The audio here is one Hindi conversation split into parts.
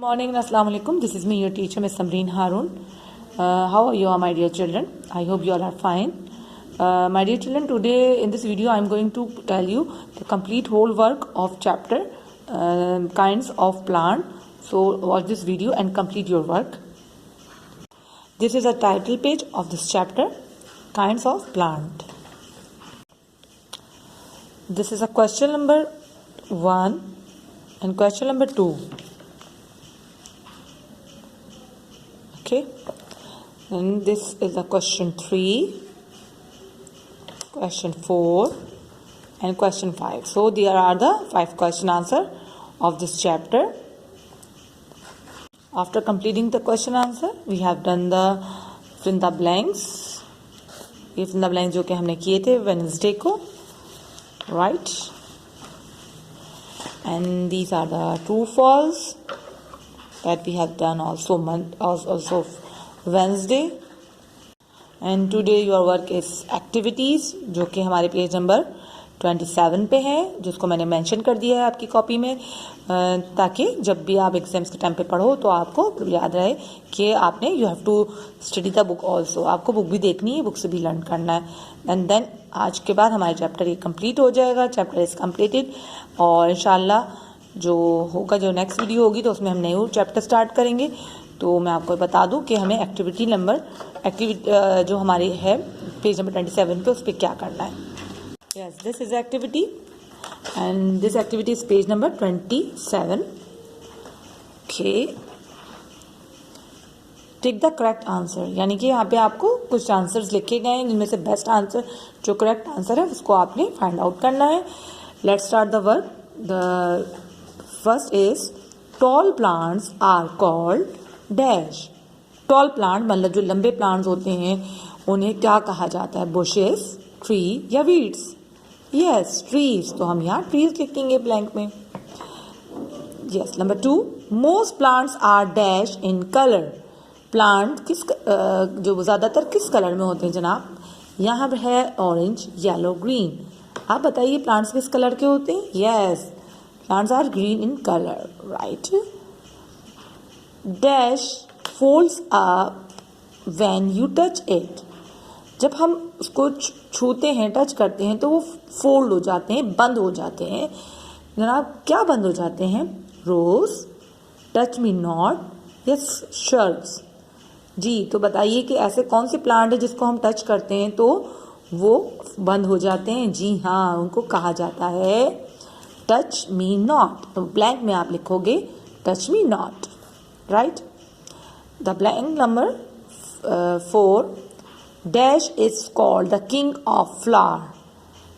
Morning and Assalamu alaikum. This is me, your teacher, Ms. Samreen Harun. How are you, my dear children? I hope you all are fine. My dear children, today in this video I am going to tell you the complete whole work of chapter kinds of plant. So watch this video and complete your work. This is a title page of this chapter, kinds of plant. This is a question number 1 and question number 2. Okay, and this is a question 3, question 4 and question 5. So there are the 5 question answer of this chapter. After completing the question answer, we have done the fill in the blanks. ये fill in the blanks जो कि हमने किए थे Wednesday को, right? And these are the true false that we have done also Wednesday. And today your work is activities जो कि हमारे पेज नंबर 27 पे है, जिसको मैंने मेंशन कर दिया है आपकी कॉपी में, ताकि जब भी आप एग्जाम्स के टाइम पे पढ़ो तो आपको याद रहे कि आपने you have to study the book also. आपको बुक भी देखनी है, बुक से भी लर्न करना है. एंड देन आज के बाद हमारा चैप्टर ये कंप्लीट हो जाएगा. चैप्टर इज कम्प्लीटेड और इंशाल्लाह जो होगा, जो नेक्स्ट वीडियो होगी तो उसमें हम न्यू चैप्टर स्टार्ट करेंगे. तो मैं आपको बता दूं कि हमें एक्टिविटी जो हमारी है पेज नंबर 27 पे, उस पर क्या करना है. Yes, this is activity and this activity is page number 27. Okay. Take the correct answer. यानी कि यहाँ पे आपको कुछ आंसर्स लिखे गए हैं, जिनमें से बेस्ट आंसर जो करेक्ट आंसर है उसको आपने फाइंड आउट करना है. Let's start the work. The first is tall plants are called dash. Tall plant मतलब जो लंबे प्लांट्स होते हैं उन्हें क्या कहा जाता है? Bushes, tree या weeds? Yes, trees. तो हम यहाँ trees लिखेंगे ब्लैंक में. Yes, number 2. Most plants are dash in color. Plant जो ज़्यादातर किस कलर में होते हैं जनाब? यहाँ पर है ऑरेंज, येलो, ग्रीन. आप बताइए प्लांट्स किस कलर के होते हैं? Yes, plants are green in color, right? Dash folds up when you touch it. जब हम उसको छूते हैं, टच करते हैं तो वो फोल्ड हो जाते हैं, बंद हो जाते हैं. जनाब क्या बंद हो जाते हैं? रोज, टच मी नॉट या शर्ट्स. जी, तो बताइए कि ऐसे कौन से प्लांट है जिसको हम टच करते हैं तो वो बंद हो जाते हैं? जी हाँ, उनको कहा जाता है टच मी नॉट. तो ब्लैंक में आप लिखोगे touch me not, right. The blank number 4. Dash is called the king of flower.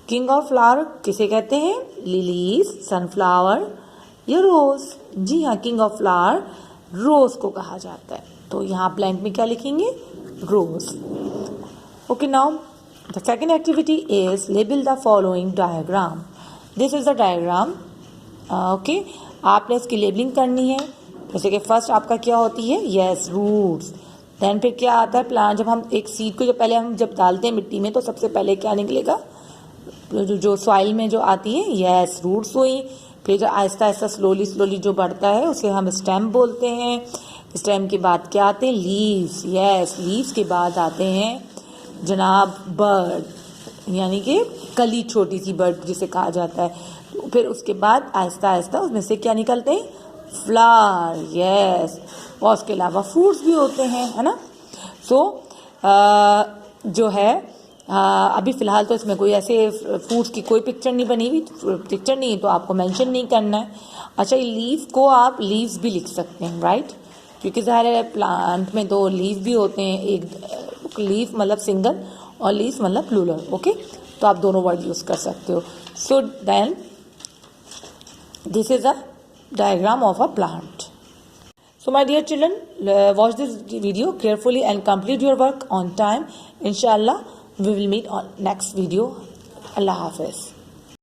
King of flower किसे कहते हैं? लिलीज, सनफ्लावर या रोज. जी हाँ, किंग ऑफ फ्लावर रोज को कहा जाता है. तो यहाँ ब्लैंक में क्या लिखेंगे? Rose. Okay, now the second activity is label the following diagram. This is the diagram. Okay, आपने इसकी लेबलिंग करनी है. जैसे कि फर्स्ट आपका क्या होती है? Yes, roots. देन फिर क्या आता है? प्लांट. जब हम एक सीड को जब डालते हैं मिट्टी में तो सबसे पहले क्या निकलेगा? जो सॉइल में जो आती है, यस, रूट्स हुई. फिर जो आहिस्ता आहिस्ता स्लोली जो बढ़ता है उसे हम स्टेम बोलते हैं. स्टेम के बाद क्या आते हैं? लीव्स. यस, लीव्स के बाद आते हैं जनाब बर्ड, यानी कि कली, छोटी सी बर्ड जिसे कहा जाता है. तो फिर उसके बाद आहिस्ता आहिस्ता उसमें से क्या निकलते हैं? फ्लावर. यस, और उसके अलावा फ्रूट्स भी होते हैं, है ना. सो जो है अभी फ़िलहाल तो इसमें कोई ऐसे फ्रूट्स की कोई पिक्चर नहीं बनी हुई. पिक्चर नहीं है तो आपको मेंशन नहीं करना है. अच्छा, ये लीफ को आप लीव्स भी लिख सकते हैं, राइट, क्योंकि ज़ाहिर है प्लांट में दो लीफ भी होते हैं. एक लीफ मतलब सिंगल और लीफ मतलब प्लूरल. ओके, तो आप दोनों वर्ड यूज़ कर सकते हो. So then this is a diagram of a plant. So my dear children, watch this video carefully and complete your work on time. Inshallah we will meet on next video. Allah Hafiz.